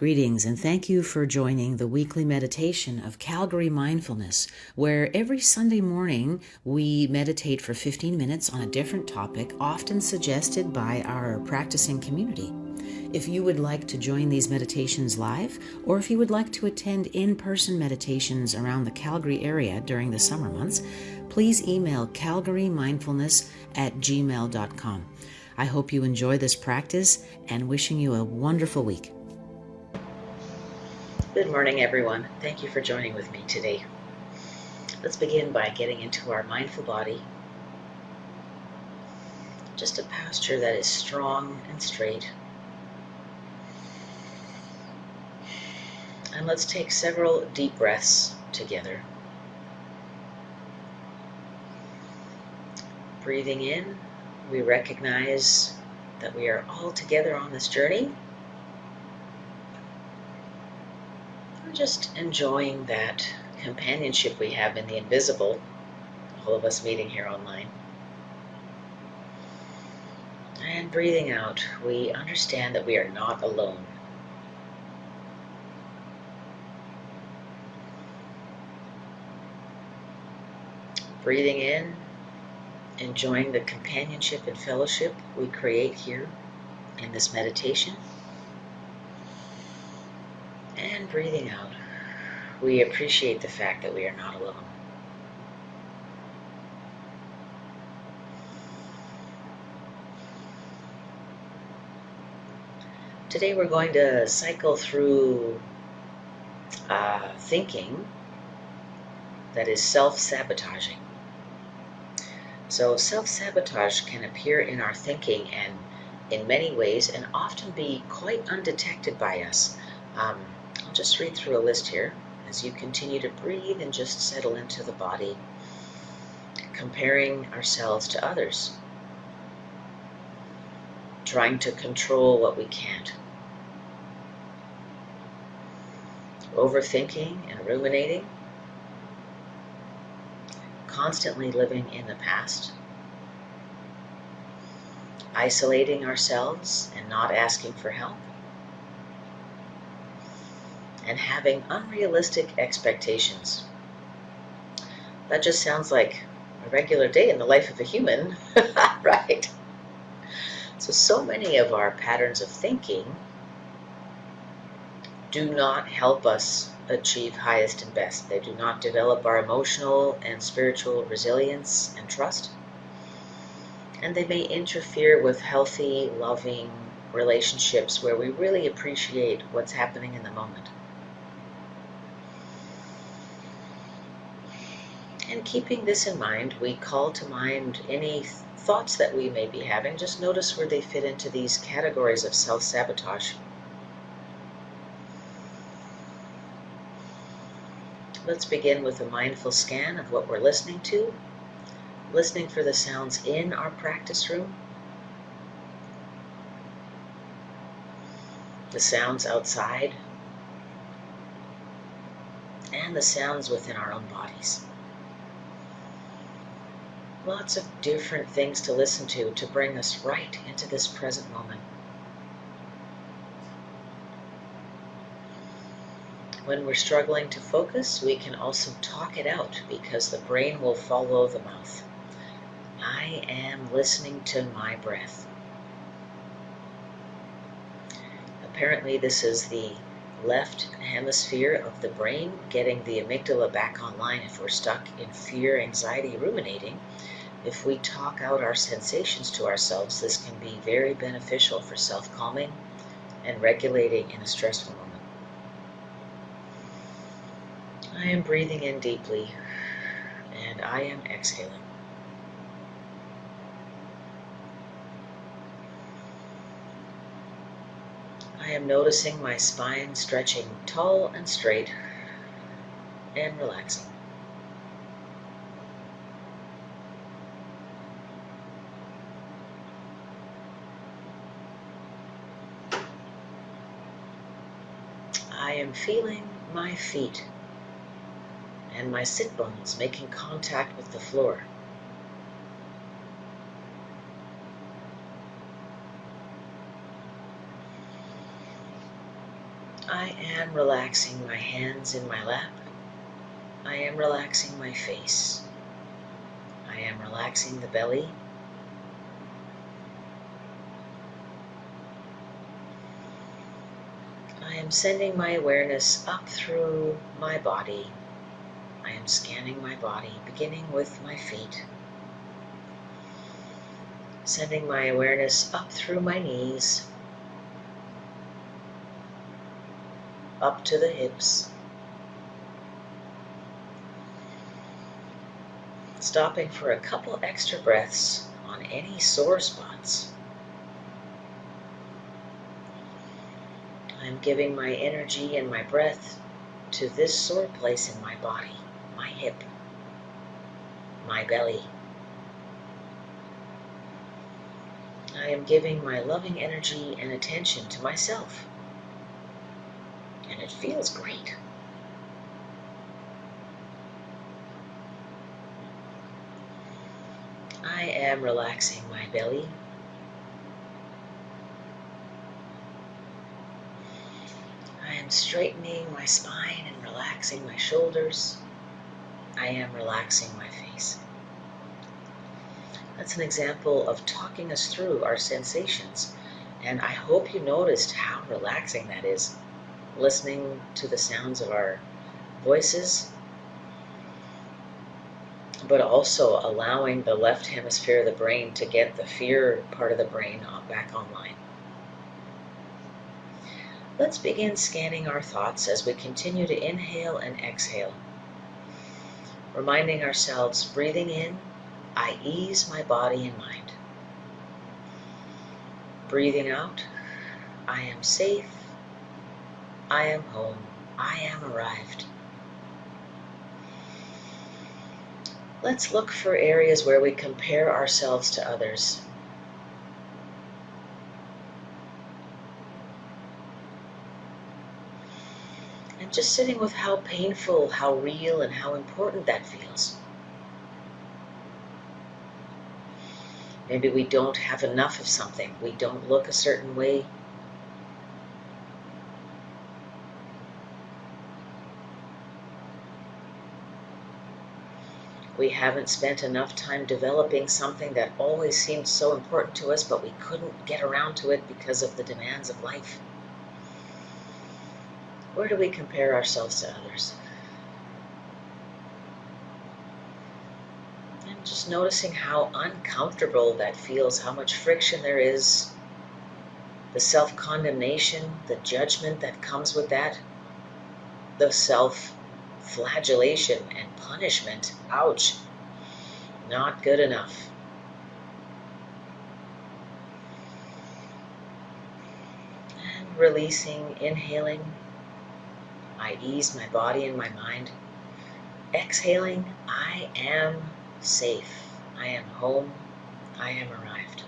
Greetings, and thank you for joining the weekly meditation of Calgary Mindfulness, where every Sunday morning we meditate for 15 minutes on a different topic, often suggested by our practicing community. If you would like to join these meditations live, or if you would like to attend in-person meditations around the Calgary area during the summer months, please email calgarymindfulness@gmail.com. I hope you enjoy this practice and wishing you a wonderful week. Good morning, everyone. Thank you for joining with me today. Let's begin by getting into our mindful body. Just a posture that is strong and straight. And let's take several deep breaths together. Breathing in, we recognize that we are all together on this journey. We're just enjoying that companionship we have in the invisible, all of us meeting here online. And breathing out, we understand that we are not alone. Breathing in, enjoying the companionship and fellowship we create here in this meditation. And breathing out, we appreciate the fact that we are not alone. Today we're going to cycle through thinking that is self-sabotaging. So self-sabotage can appear in our thinking and in many ways and often be quite undetected by us. I'll just read through a list here as you continue to breathe and just settle into the body, comparing ourselves to others, trying to control what we can't, overthinking and ruminating, constantly living in the past, isolating ourselves and not asking for help, and having unrealistic expectations. That just sounds like a regular day in the life of a human, right? So many of our patterns of thinking do not help us achieve highest and best. They do not develop our emotional and spiritual resilience and trust. And they may interfere with healthy, loving relationships where we really appreciate what's happening in the moment. And keeping this in mind, we call to mind any thoughts that we may be having. Just notice where they fit into these categories of self-sabotage. Let's begin with a mindful scan of what we're listening to, listening for the sounds in our practice room, the sounds outside, and the sounds within our own bodies. Lots of different things to listen to bring us right into this present moment. When we're struggling to focus, we can also talk it out because the brain will follow the mouth. I am listening to my breath. Apparently, this is the left hemisphere of the brain getting the amygdala back online if we're stuck in fear, anxiety, ruminating. If we talk out our sensations to ourselves, this can be very beneficial for self-calming and regulating in a stressful moment. I am breathing in deeply, and I am exhaling. I am noticing my spine stretching tall and straight and relaxing. I am feeling my feet and my sit bones making contact with the floor. I am relaxing my hands in my lap. I am relaxing my face. I am relaxing the belly. I am sending my awareness up through my body. I am scanning my body, beginning with my feet. Sending my awareness up through my knees, up to the hips. Stopping for a couple extra breaths on any sore spots. I'm giving my energy and my breath to this sore place in my body, my hip, my belly. I am giving my loving energy and attention to myself, and it feels great. I am relaxing my belly. I am straightening my spine and relaxing my shoulders. I am relaxing my face. That's an example of talking us through our sensations, and I hope you noticed how relaxing that is, listening to the sounds of our voices, but also allowing the left hemisphere of the brain to get the fear part of the brain back online. Let's begin scanning our thoughts as we continue to inhale and exhale. Reminding ourselves, breathing in, I ease my body and mind. Breathing out, I am safe, I am home, I am arrived. Let's look for areas where we compare ourselves to others. And just sitting with how painful, how real, and how important that feels. Maybe we don't have enough of something. We don't look a certain way. We haven't spent enough time developing something that always seemed so important to us, but we couldn't get around to it because of the demands of life. Where do we compare ourselves to others? And just noticing how uncomfortable that feels, how much friction there is, the self-condemnation, the judgment that comes with that, the self-flagellation and punishment. Ouch, not good enough. And releasing, inhaling, I ease my body and my mind. Exhaling, I am safe, I am home, I am arrived.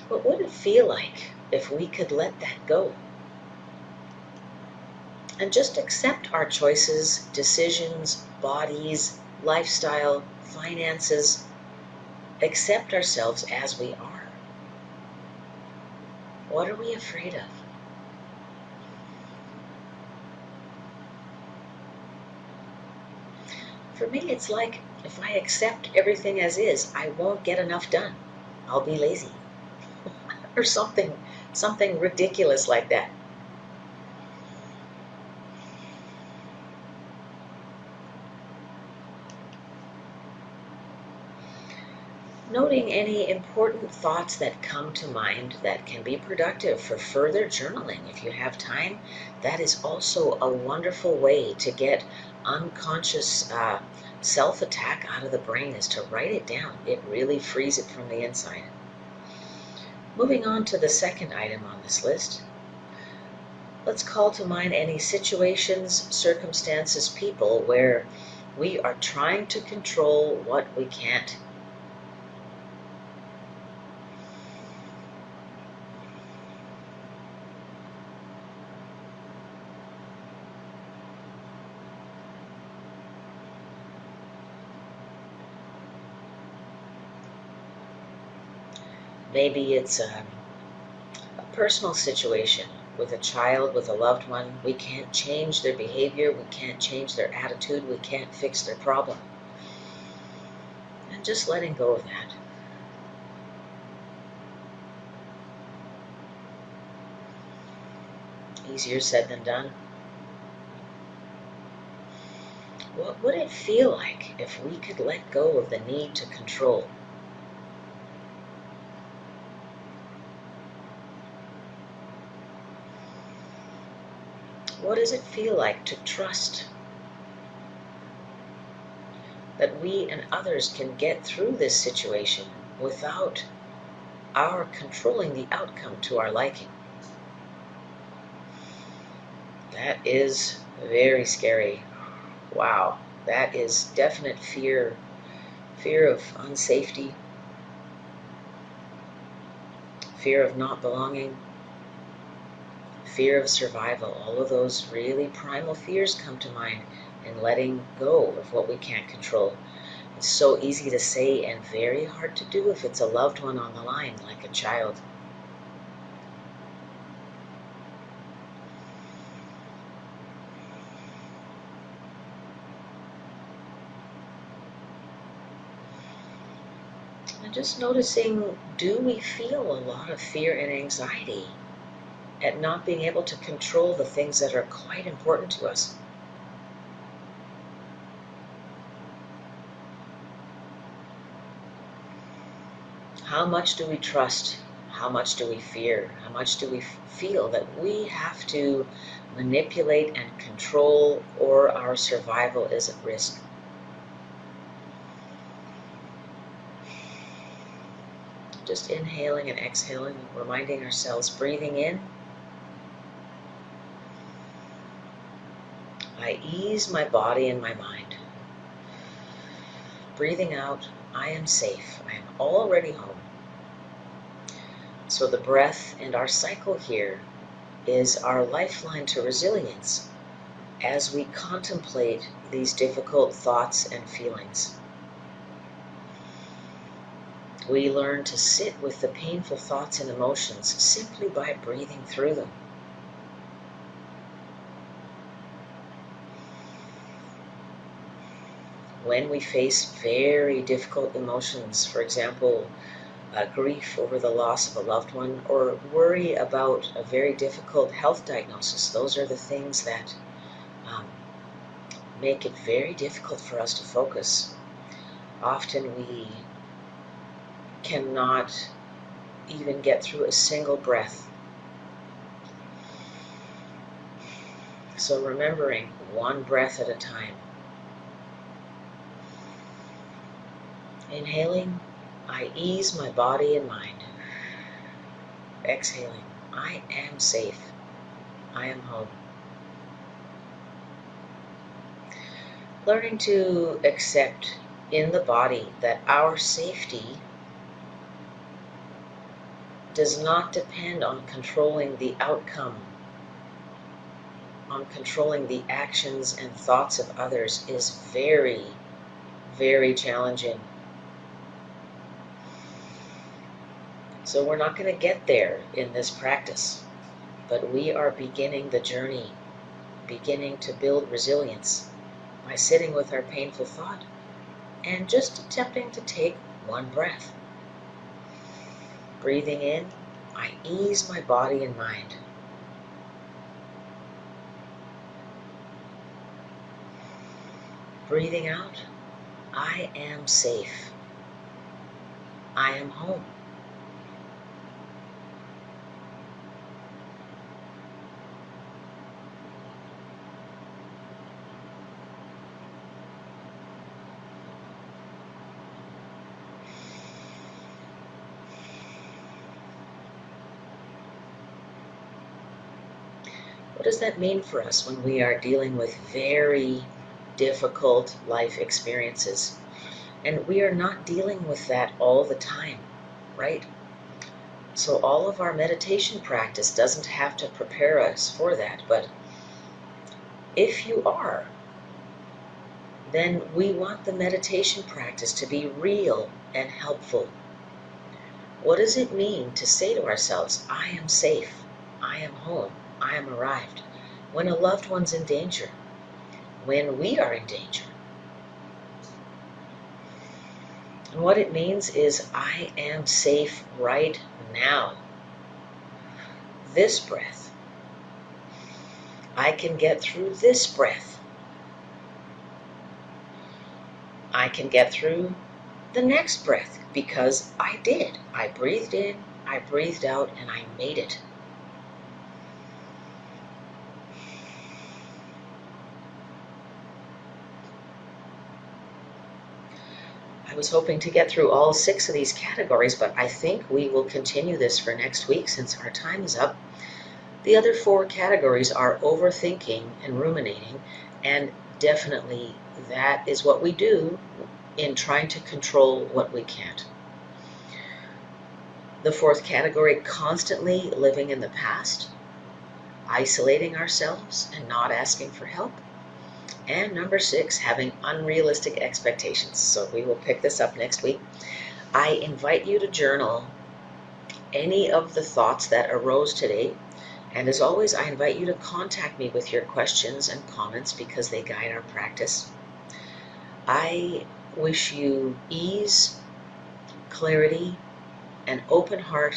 What would it feel like if we could let that go? And just accept our choices, decisions, bodies, lifestyle, finances. Accept ourselves as we are. What are we afraid of? For me, it's like if I accept everything as is, I won't get enough done. I'll be lazy. Or something ridiculous like that. Noting any important thoughts that come to mind that can be productive for further journaling. If you have time, that is also a wonderful way to get unconscious self-attack out of the brain, is to write it down. It really frees it from the inside. Moving on to the second item on this list. Let's call to mind any situations, circumstances, people where we are trying to control what we can't. Maybe it's personal situation with a child, with a loved one, we can't change their behavior, we can't change their attitude, we can't fix their problem. And just letting go of that. Easier said than done. What would it feel like if we could let go of the need to control? What does it feel like to trust that we and others can get through this situation without our controlling the outcome to our liking? That is very scary. Wow, that is definite fear of unsafety, fear of not belonging, fear of survival. All of those really primal fears come to mind in letting go of what we can't control. It's so easy to say and very hard to do if it's a loved one on the line, like a child. And just noticing, do we feel a lot of fear and anxiety at not being able to control the things that are quite important to us? How much do we trust? How much do we fear? How much do we feel that we have to manipulate and control, or our survival is at risk? Just inhaling and exhaling, reminding ourselves, breathing in, I ease my body and my mind. Breathing out, I am safe. I am already home. So the breath and our cycle here is our lifeline to resilience as we contemplate these difficult thoughts and feelings. We learn to sit with the painful thoughts and emotions simply by breathing through them. When we face very difficult emotions, for example, grief over the loss of a loved one, or worry about a very difficult health diagnosis, those are the things that make it very difficult for us to focus. Often we cannot even get through a single breath. So remembering, one breath at a time. Inhaling, I ease my body and mind. Exhaling, I am safe. I am home. Learning to accept in the body that our safety does not depend on controlling the outcome, on controlling the actions and thoughts of others, is very, very challenging. So we're not going to get there in this practice, but we are beginning the journey, beginning to build resilience by sitting with our painful thought and just attempting to take one breath. Breathing in, I ease my body and mind. Breathing out, I am safe. I am home. What does that mean for us when we are dealing with very difficult life experiences? And we are not dealing with that all the time, right? So all of our meditation practice doesn't have to prepare us for that, but if you are, then we want the meditation practice to be real and helpful. What does it mean to say to ourselves, I am safe, I am home, I am arrived, when a loved one's in danger, when we are in danger? And what it means is, I am safe right now. This breath. I can get through this breath. I can get through the next breath because I did. I breathed in, I breathed out, and I made it. I was hoping to get through all 6 of these categories, but I think we will continue this for next week since our time is up. The other 4 categories are overthinking and ruminating, and definitely that is what we do in trying to control what we can't. The 4th category, constantly living in the past, isolating ourselves and not asking for help. And number 6, having unrealistic expectations. So we will pick this up next week. I invite you to journal any of the thoughts that arose today. And as always, I invite you to contact me with your questions and comments because they guide our practice. I wish you ease, clarity, an open heart,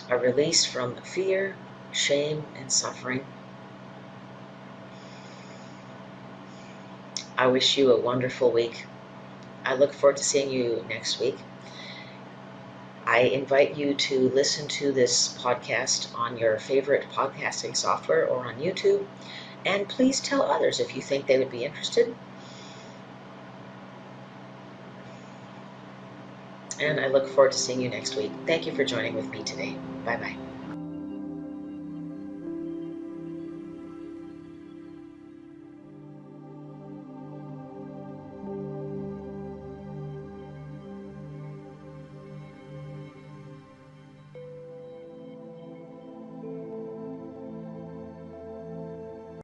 a release from fear, shame, and suffering. I wish you a wonderful week. I look forward to seeing you next week. I invite you to listen to this podcast on your favorite podcasting software or on YouTube. And please tell others if you think they would be interested. And I look forward to seeing you next week. Thank you for joining with me today. Bye-bye.